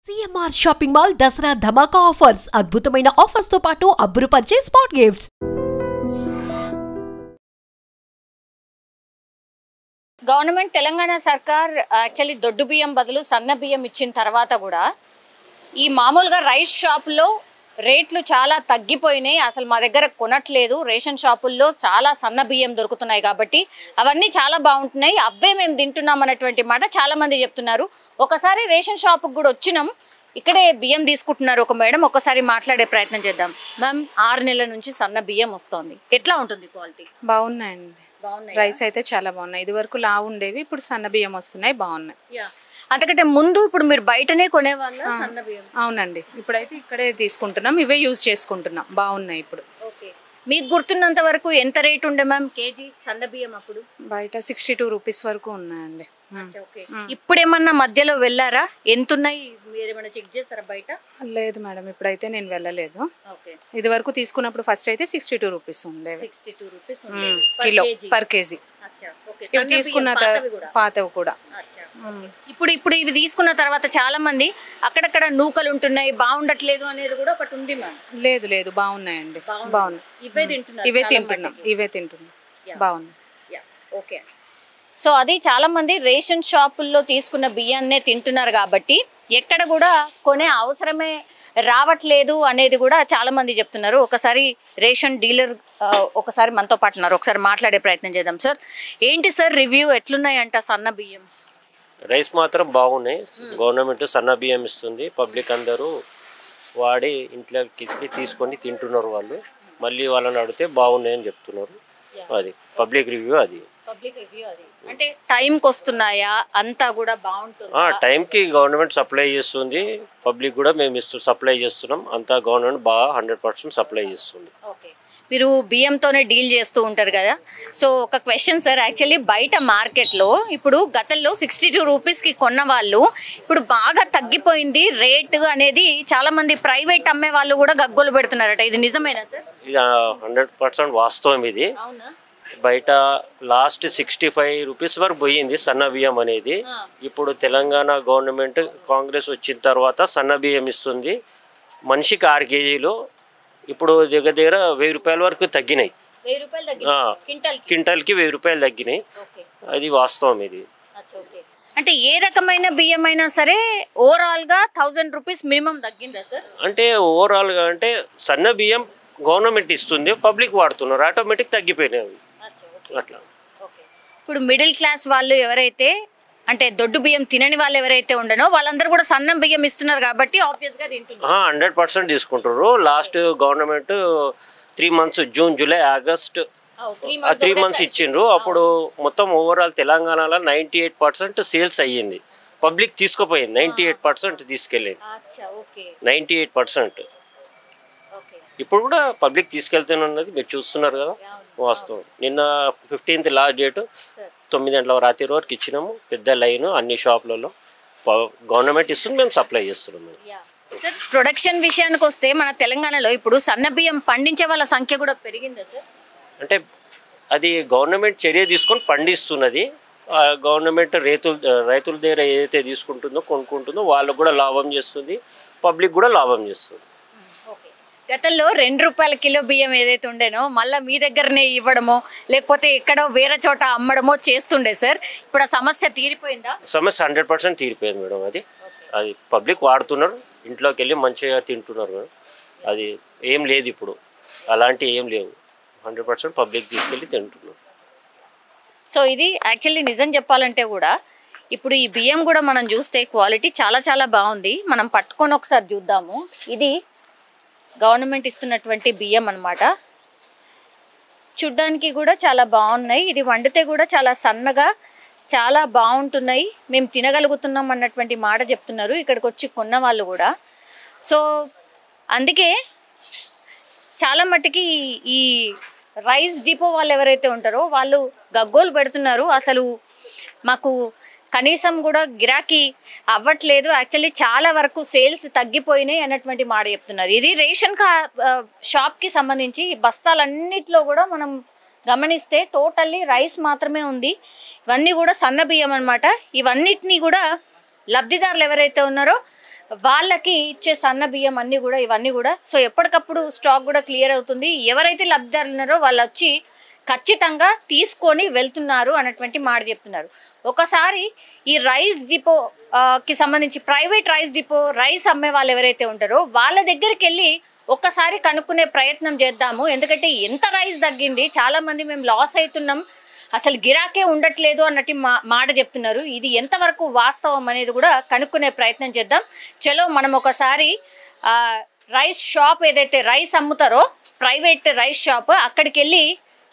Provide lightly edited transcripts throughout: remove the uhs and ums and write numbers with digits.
CMR shopping mall Dasara ధమాకా offers అద్భుతమైన offers తో పాటు అబ్బురుపరిచే స్పాట్ గిఫ్ట్స్. గవర్నమెంట్ తెలంగాణ సర్కార్ యాక్చువల్లీ దొడ్డు బియ్యం బదులు సన్న బియ్యం ఇచ్చిన తర్వాత కూడా ఈ మామూలుగా రైస్ షాపుల్లో రేట్లు చాలా తగ్గిపోయినాయి. అసలు మా దగ్గర కొనట్లేదు, రేషన్ షాపుల్లో చాలా సన్న బియ్యం దొరుకుతున్నాయి కాబట్టి అవన్నీ చాలా బాగుంటున్నాయి, అవే మేము తింటున్నాం అన్నటువంటి మాట చాలా మంది చెప్తున్నారు. ఒకసారి రేషన్ షాపుకి కూడా వచ్చినాం, ఇక్కడే బియ్యం తీసుకుంటున్నారు ఒక మేడం, ఒకసారి మాట్లాడే ప్రయత్నం చేద్దాం. మ్యామ్, 6 నెలల నుంచి సన్న బియ్యం వస్తుంది, ఎట్లా ఉంటుంది క్వాలిటీ? బాగున్నాయండి, రైస్ అయితే చాలా బాగున్నాయి. ఇది వరకు లావు ఉండేవి, ఇప్పుడు సన్న బియ్యం వస్తున్నాయి, బాగున్నాయి. అంతకంటే ముందు ఇప్పుడు మీరు బయటనే కొనేవాళ్ళ సన్న బియ్యం? అవునండి, ఇప్పుడైతే ఇక్కడే తీసుకుంటున్నాం, ఇవే యూజ్ చేసుకుంటున్నాం, బాగున్నాయి ఇప్పుడు. ఓకే, మీకు గుర్తున్నంత వరకు ఎంత రేట్ ఉండే మ్యామ్ కేజీ సన్న బియ్యం అప్పుడు? బయట 62 రూపీస్ వరకు ఉన్నాయండి. ఇప్పుడు ఏమన్నా మధ్యలో వెళ్ళారా? ఎంత ఉన్నాయి మీరు ఏమైనా చెక్ చేస్తారా బయట? లేదు మేడం, ఇప్పుడైతే నేను వెళ్ళలేదు. ఇది వరకు తీసుకున్నప్పుడు ఫస్ట్ అయితే 62 రూపీస్ ఉండేవి, 62 రూపీస్ కిలో పర్ కేజీ. ఇవి తీసుకున్న పాతవి కూడా. ఇప్పుడు ఇప్పుడు ఇవి తీసుకున్న తర్వాత చాలా మంది అక్కడక్కడ నూకలు ఉంటున్నాయి, బాగుండట్లేదు అనేది కూడా ఒకటి ఉంది మ్యామ్. లేదు లేదు, బాగున్నాయండి, బాగున్నాయి. ఇవే తింటున్నాం, బాగున్నాయి. ఓకే, సో అది చాలా మంది రేషన్ షాపుల్లో తీసుకున్న బియ్యాన్నే తింటున్నారు కాబట్టి ఎక్కడ కూడా కొనే అవసరమే రావట్లేదు అనేది కూడా చాలా మంది చెప్తున్నారు. ఒకసారి రేషన్ డీలర్ ఒకసారి మనతో పాటు ఉన్నారు, ఒకసారి మాట్లాడే ప్రయత్నం చేద్దాం. సార్, ఏంటి సార్ రివ్యూ, ఎట్లున్నాయంట సన్న బియ్యం? రైస్ మాత్రం బాగున్నాయి, గవర్నమెంట్ సన్న బియ్యం ఇస్తుంది, పబ్లిక్ అందరూ వాడి ఇంట్లోకి తీసుకొని తింటున్నారు. వాళ్ళు మళ్ళీ వాళ్ళని అడిగితే బాగున్నాయని చెప్తున్నారు. అది పబ్లిక్ రివ్యూ. అది అంటే టైంకి వస్తున్నాయా? అంతా కూడా బాగుంటుంది, టైంకి గవర్నమెంట్ సప్లై చేస్తుంది, పబ్లిక్ కూడా మేము సప్లై చేస్తున్నాం, అంతా గవర్నమెంట్ బాగా 100% సప్లై చేస్తుంది. ఓకే, మీరు బియ్యంతోనే డీల్ చేస్తూ ఉంటారు కదా, సో ఒక క్వశ్చన్ సార్, యాక్చువల్లీ బయట మార్కెట్లో ఇప్పుడు గతంలో 62 రూపీస్కి కొన్న వాళ్ళు ఇప్పుడు బాగా తగ్గిపోయింది రేటు అనేది చాలా మంది ప్రైవేట్ అమ్మే వాళ్ళు కూడా గగ్గోలు పెడుతున్నారట, ఇది నిజమేనా సార్? ఇది 100% వాస్తవం. ఇది బయట లాస్ట్ 65 రూపీస్ వరకు పోయింది సన్న బియ్యం అనేది. ఇప్పుడు తెలంగాణ గవర్నమెంట్ కాంగ్రెస్ వచ్చిన తర్వాత సన్న బియ్యం ఇస్తుంది, మనిషికి 6 కేజీలు. ఇప్పుడు దగ్గర దగ్గర 1000 రూపాయల వరకు తగ్గినాయి, క్వింటాల్కి 1000 రూపాయలు తగ్గినాయి. అది వాస్తవం. ఇది అంటే ఏ రకమైన బియ్యం అయినా సరే ఓవరాల్గా 1000 రూపీస్ మినిమం తగ్గిందా సార్? అంటే ఓవరాల్గా అంటే సన్న బియ్యం గవర్నమెంట్ ఇస్తుంది, పబ్లిక్ వాడుతున్నారు, ఆటోమేటిక్ తగ్గిపోయినాయి అట్లా. ఇప్పుడు మిడిల్ క్లాస్ వాళ్ళు ఎవరైతే అంటే దొడ్డు బియ్యం తినని వాళ్ళు ఎవరైతే ఉండనో వాళ్ళందరూ కూడా సన్నం బియ్యం ఇస్తున్నారు కాబట్టి ఆబ్వియస్గా తింటున్నారు. 100% తీసుకుంటారు. Last government 3 months June July August 3 months ఇచ్చిండ్రు. అప్పుడు మొత్తం ఓవరాల్ తెలంగాణలో 98% సేల్స్ అయ్యింది, పబ్లిక్ తీసుకుపోయింది, 98% తీసుకెళ్ళింది, 98%. ఇప్పుడు కూడా పబ్లిక్ తీసుకెళ్తానన్నది మీరు చూస్తున్నారు కదా, వాస్తవం. నిన్న 15th లాస్ట్ డేటు 9 గంటల రాత్రి వరకు ఇచ్చినాము, పెద్ద లైన్ అన్ని షాపులలో. గవర్నమెంట్ ఇస్తుంది, మేము సప్లై చేస్తున్నాము. ప్రొడక్షన్ విషయానికి వస్తే మన తెలంగాణలో ఇప్పుడు సన్న బియ్యం పండించే వాళ్ళ సంఖ్య కూడా పెరిగిందా సార్? అంటే అది గవర్నమెంట్ చర్య తీసుకొని పండిస్తున్నది. గవర్నమెంట్ రైతుల దగ్గర ఏదైతే తీసుకుంటుందో కొనుక్కుంటుందో వాళ్ళకు కూడా లాభం చేస్తుంది, పబ్లిక్ కూడా లాభం చేస్తుంది. గతంలో 2 రూపాయల కిలో బియ్యం ఏదైతే ఉండేనో మళ్ళీ మీ దగ్గరనే ఇవ్వడమో లేకపోతే ఎక్కడో వేరే చోట అమ్మడమో చేస్తుండే సార్, ఇప్పుడు ఆ సమస్య తీరిపోయిందా? సమస్య 100% తీరిపోయింది మేడం. అది పబ్లిక్ వాడుతున్నారు, ఇంట్లోకి వెళ్ళి మంచిగా తింటున్నారు మేడం. అది ఏం లేదు ఇప్పుడు, అలాంటి ఏం లేవు, 100% పబ్లిక్ తీసుకెళ్ళి తింటున్నారు. సో ఇది యాక్చువల్లీ నిజం చెప్పాలంటే కూడా ఇప్పుడు ఈ బియ్యం కూడా మనం చూస్తే క్వాలిటీ చాలా చాలా బాగుంది. మనం పట్టుకొని ఒకసారి చూద్దాము. ఇది గవర్నమెంట్ ఇస్తున్నటువంటి బియ్యం అన్నమాట, చూడ్డానికి కూడా చాలా బాగున్నాయి. ఇది వండితే కూడా చాలా సన్నగా చాలా బాగుంటున్నాయి, మేము తినగలుగుతున్నాం అన్నటువంటి మాట చెప్తున్నారు ఇక్కడికి వచ్చి కొన్న వాళ్ళు కూడా. సో అందుకే చాలా మట్టుకి ఈ రైస్ డిపో వాళ్ళు ఎవరైతే ఉంటారో వాళ్ళు గగ్గోలు పెడుతున్నారు, అసలు మాకు కనీసం కూడా గిరాకీ అవ్వట్లేదు, యాక్చువల్లీ చాలా వరకు సేల్స్ తగ్గిపోయినాయి అన్నటువంటి మాట చెప్తున్నారు. ఇది రేషన్ షాప్కి సంబంధించి బస్తాలన్నిట్లో కూడా మనం గమనిస్తే టోటల్లీ రైస్ మాత్రమే ఉంది, ఇవన్నీ కూడా సన్న బియ్యం అన్నమాట. ఇవన్నిటినీ కూడా లబ్ధిదారులు ఎవరైతే ఉన్నారో వాళ్ళకి ఇచ్చే సన్న బియ్యం అన్నీ కూడా ఇవన్నీ కూడా సో ఎప్పటికప్పుడు స్టాక్ కూడా క్లియర్ అవుతుంది. ఎవరైతే లబ్ధిదారులు ఉన్నారో వాళ్ళు వచ్చి ఖచ్చితంగా తీసుకొని వెళ్తున్నారు అన్నటువంటి మాట చెప్తున్నారు. ఒకసారి ఈ రైస్ డిపోకి సంబంధించి ప్రైవేట్ రైస్ డిపో రైస్ అమ్మే వాళ్ళు ఎవరైతే ఉంటారో వాళ్ళ దగ్గరికి వెళ్ళి ఒక్కసారి కనుక్కునే ప్రయత్నం చేద్దాము. ఎందుకంటే ఎంత రైస్ తగ్గింది, చాలామంది మేము లాస్ అవుతున్నాం, అసలు గిరాకే ఉండట్లేదు అన్నట్టు మాట చెప్తున్నారు. ఇది ఎంతవరకు వాస్తవం అనేది కూడా కనుక్కునే ప్రయత్నం చేద్దాం. చలో మనం ఒకసారి రైస్ షాప్ ఏదైతే రైస్ అమ్ముతారో ప్రైవేట్ రైస్ షాప్ అక్కడికి వెళ్ళి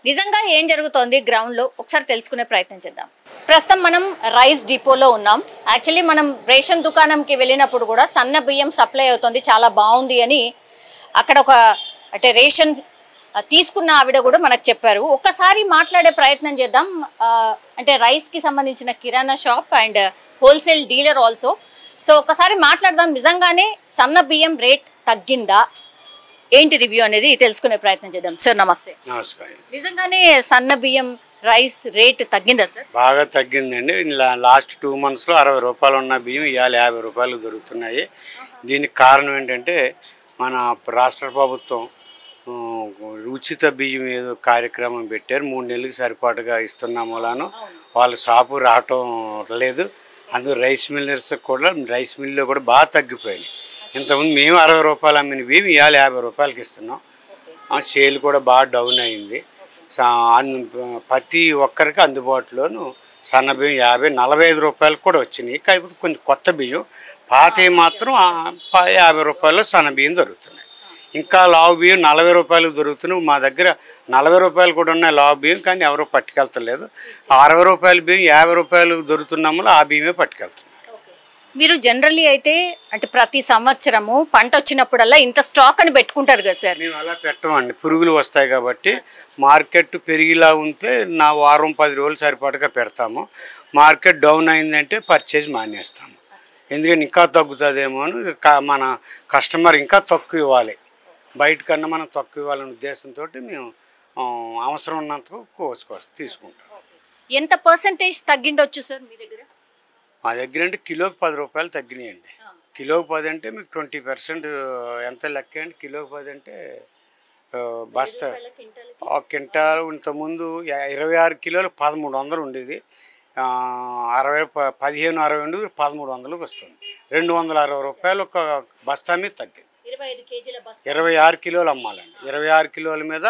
నిజంగా ఏం జరుగుతోంది గ్రౌండ్లో ఒకసారి తెలుసుకునే ప్రయత్నం చేద్దాం. ప్రస్తుతం మనం రైస్ డిపోలో ఉన్నాం. యాక్చువల్లీ మనం రేషన్ దుకాణంకి వెళ్ళినప్పుడు కూడా సన్న బియ్యం సప్లై అవుతుంది, చాలా బాగుంది అని అక్కడ ఒక అంటే రేషన్ తీసుకున్న ఆవిడ కూడా మనకు చెప్పారు. ఒక్కసారి మాట్లాడే ప్రయత్నం చేద్దాం. అంటే రైస్కి సంబంధించిన kirana shop and wholesale dealer also. So ఒక్కసారి మాట్లాడదాం, నిజంగానే సన్న బియ్యం రేట్ తగ్గిందా ఏంటి రివ్యూ అనేది తెలుసుకునే ప్రయత్నం చేద్దాం. సార్ నమస్తే. నమస్కారం. నిజంగానే సన్న బియ్యం రైస్ రేట్ తగ్గిందా సార్? బాగా తగ్గిందండి. లాస్ట్ 2 monthsలో 60 రూపాయలు ఉన్న బియ్యం ఇవాళ 50 రూపాయలు దొరుకుతున్నాయి. దీనికి కారణం ఏంటంటే మన రాష్ట్ర ప్రభుత్వం ఉచిత బియ్యం ఏదో కార్యక్రమం పెట్టారు. 3 నెలలకు సరిపాటుగా ఇస్తున్నాం వలన వాళ్ళ షాపు రావటం లేదు. అందులో రైస్ మిల్లర్స్ కూడా రైస్ మిల్లో కూడా బాగా తగ్గిపోయినాయి. ఇంతకుముందు మేము 60 రూపాయలు అమ్మిన బియ్యం ఇవాళ 50 రూపాయలకి ఇస్తున్నాం. సేల్ కూడా బాగా డౌన్ అయింది. ప్రతి ఒక్కరికి అందుబాటులోను సన్న బియ్యం 50-45 రూపాయలకు కూడా వచ్చినాయి. కాకపోతే కొంచెం కొత్త బియ్యం, పాతవి మాత్రం 50 రూపాయలు సన్న బియ్యం దొరుకుతున్నాయి. ఇంకా లావు బియ్యం 40 రూపాయలకు దొరుకుతున్నాయి. మా దగ్గర 40 రూపాయలు కూడా ఉన్నాయి లావు బియ్యం, కానీ ఎవరో పట్టుకెళ్తలేదు. 60 రూపాయల బియ్యం 50 రూపాయలకు దొరుకుతున్నాము, ఆ బియ్యమే పట్టుకెళ్తున్నాం. మీరు జనరల్లీ అయితే అంటే ప్రతి సంవత్సరము పంట వచ్చినప్పుడల్లా ఇంత స్టాక్ అని పెట్టుకుంటారు కదా సార్? మేము అలా పెట్టమండి, పురుగులు వస్తాయి కాబట్టి. మార్కెట్ పెరిగిలా ఉంటే నా వారం 10 రోజులు సరిపాటుగా పెడతాము. మార్కెట్ డౌన్ అయిందంటే పర్చేజ్ మానేస్తాము. ఎందుకంటే ఇంకా తగ్గుతుందేమో అని మన కస్టమర్ ఇంకా తక్కువ ఇవ్వాలి, బయట కన్నా మనం తక్కువ ఇవ్వాలనే ఉద్దేశంతో మేము అవసరం ఉన్నంతకు తీసుకుంటాం. ఎంత పర్సెంటేజ్ తగ్గిండొచ్చు సార్ మీ దగ్గర? మా దగ్గర అంటే కిలోకి 10 రూపాయలు తగ్గినాయండి. కిలోకి 10 అంటే మీకు 20% ఎంత లెక్క అండి? కిలోకి 10 అంటే బస్తా క్వింటాల్. ఇంతకుముందు 26 కిలోలు 1300 ఉండేది. 1560 ఉండేది 1300కి వస్తుంది. 260 రూపాయలు ఒక బస్తా మీద తగ్గింది. 26 కిలోలు అమ్మాలండి. 26 కిలోల మీద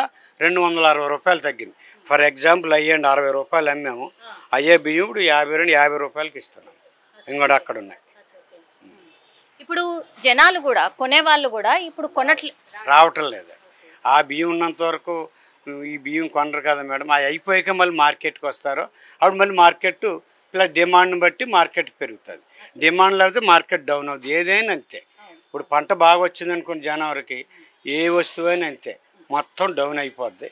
260 రూపాయలు తగ్గింది. ఫర్ ఎగ్జాంపుల్ అయ్యండి 60 రూపాయలు అమ్మాము, అయ్యే బియ్యం ఇప్పుడు 50 రూపాయలకి ఇస్తున్నాం. ఇంకోటి అక్కడ ఉన్నాయి. ఇప్పుడు జనాలు కూడా కొనేవాళ్ళు కూడా ఇప్పుడు రావటం లేదు. ఆ బియ్యం ఉన్నంత వరకు ఈ బియ్యం కొనరు కదా మేడం. అది అయిపోయాక మళ్ళీ మార్కెట్కి వస్తారు. అప్పుడు మళ్ళీ మార్కెట్ ప్లస్ డిమాండ్ని బట్టి మార్కెట్ పెరుగుతుంది. డిమాండ్ లేకపోతే మార్కెట్ డౌన్ అవుతుంది. ఏదైనా అంతే. ఇప్పుడు పంట బాగా వచ్చింది అనుకోండి, జనవరికి ఏ వస్తువు అయినా అంతే, మొత్తం డౌన్ అయిపోద్ది.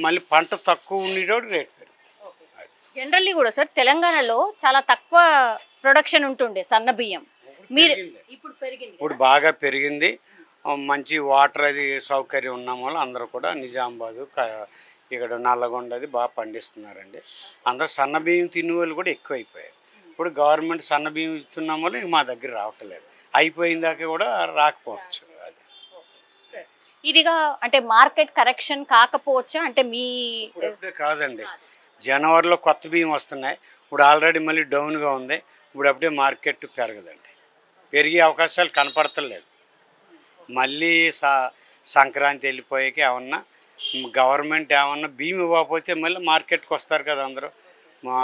మళ్ళీ పంట తక్కువ ఉండేటప్పుడు రేట్ పెరుగుతుంది. జనరల్లీ కూడా సార్ తెలంగాణలో చాలా తక్కువ ప్రొడక్షన్ ఉంటుండే సన్న బియ్యం, మీరు ఇప్పుడు పెరిగింది, ఇప్పుడు బాగా పెరిగింది. మంచి వాటర్ అది సౌకర్యం ఉన్న వల్ల అందరూ కూడా నిజామాబాదు ఇక్కడ నల్లగొండ అది బాగా పండిస్తున్నారండి. అందరూ సన్న బియ్యం తినే వాళ్ళు కూడా ఎక్కువైపోయారు. ఇప్పుడు గవర్నమెంట్ సన్న బియ్యం ఇస్తున్నాం వల్ల మా దగ్గర రావట్లేదు. అయిపోయిన దాకా కూడా రాకపోవచ్చు. అది ఇదిగా అంటే మార్కెట్ కరెక్షన్ కాకపోవచ్చా? అంటే మీ కాదండి, జనవరిలో కొత్త బియ్యం వస్తున్నాయి. ఇప్పుడు ఆల్రెడీ మళ్ళీ డౌన్గా ఉంది. ఇప్పుడు అప్పుడే మార్కెట్ పెరగదండి, పెరిగే అవకాశాలు కనపడతలేదు. మళ్ళీ సంక్రాంతి వెళ్ళిపోయాక ఏమన్నా గవర్నమెంట్ ఏమన్నా బియ్యం ఇవ్వకపోతే మళ్ళీ మార్కెట్కి వస్తారు కదా అందరూ. మా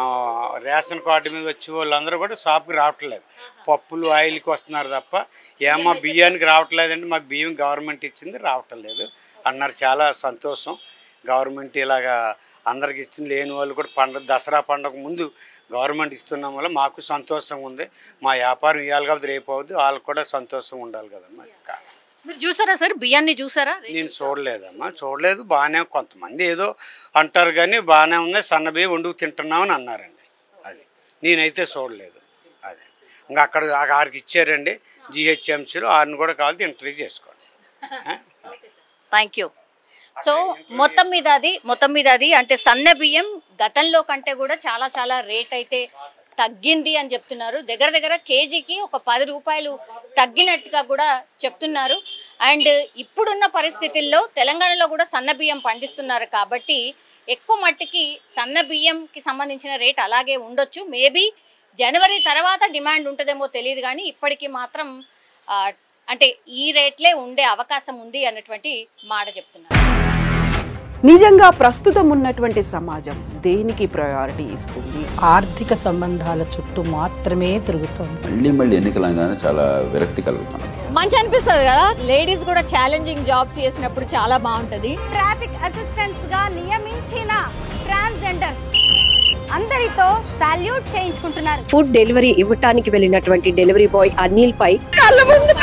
రేషన్ కార్డు మీద వచ్చే వాళ్ళందరూ కూడా షాప్కి రావట్లేదు. పప్పులు ఆయిల్కి వస్తున్నారు తప్ప ఏమో బియ్యానికి రావట్లేదండి. మాకు బియ్యం గవర్నమెంట్ ఇచ్చింది రావటం లేదు అన్నారు. చాలా సంతోషం. గవర్నమెంట్ ఇలాగా అందరికి ఇచ్చింది. లేని వాళ్ళు కూడా పండుగ దసరా పండుగ ముందు గవర్నమెంట్ ఇస్తున్నాం వల్ల మాకు సంతోషంగా ఉంది. మా వ్యాపారం ఇవ్వాలి కాబట్టి రేపు అవుద్ది, వాళ్ళకి కూడా సంతోషంగా ఉండాలి కదమ్మా. మీరు చూసారా సార్ బియ్యాన్ని? చూసారా? నేను చూడలేదమ్మా, చూడలేదు. బాగానే కొంతమంది ఏదో అంటారు కానీ బాగానే ఉంది, సన్న బియ్యం వండుకు తింటున్నామని అన్నారండి. అది నేనైతే చూడలేదు. అది ఇంకా అక్కడ ఆడికి ఇచ్చారండి జిహెచ్ఎంసీలో. ఆరిని కూడా కావాలి ఇంటర్వ్యూ చేసుకోండి. Thank you. సో మొత్తం మీద అది అంటే సన్న బియ్యం గతంలో కంటే కూడా చాలా చాలా రేట్ అయితే తగ్గింది అని చెప్తున్నారు. దగ్గర దగ్గర కేజీకి ఒక 10 రూపాయలు తగ్గినట్టుగా కూడా చెప్తున్నారు. అండ్ ఇప్పుడున్న పరిస్థితుల్లో తెలంగాణలో కూడా సన్న బియ్యం పండిస్తున్నారు కాబట్టి ఎక్కువ మట్టికి సన్న బియ్యంకి సంబంధించిన రేట్ అలాగే ఉండొచ్చు. మేబీ జనవరి తర్వాత డిమాండ్ ఉంటుందేమో తెలియదు, కానీ ఇప్పటికీ మాత్రం అంటే ఈ రేట్లే ఉండే అవకాశం ఉంది అన్నటువంటి మాట చెప్తున్నారు. నిజంగా ప్రస్తుతం ఉన్నటువంటి సమాజం దేనికి ప్రయారిటీ ఇస్తుంది? ఆర్థిక సంబంధాల చుట్టూ మాత్రమే తిరుగుతుంది. మళ్ళీ ఎన్నికలంగానే చాలా విరక్తి కలుగుతుంది. మంచి అనిపిస్తుంది కదా, లేడీస్ కూడా ఛాలెంజింగ్ జాబ్స్ చేసినప్పుడు చాలా బాగుంటది. ట్రాఫిక్ అసిస్టెంట్స్ గా నియమించిన ట్రాన్స్జెండర్స్ అందరితో సాల్యూట్ చేయించుకుంటున్నారు. ఫుడ్ డెలివరీ ఇవ్వటానికి వెళ్ళినటువంటి డెలివరీ బాయ్ అనిల్ పై కళ్ళ ముందు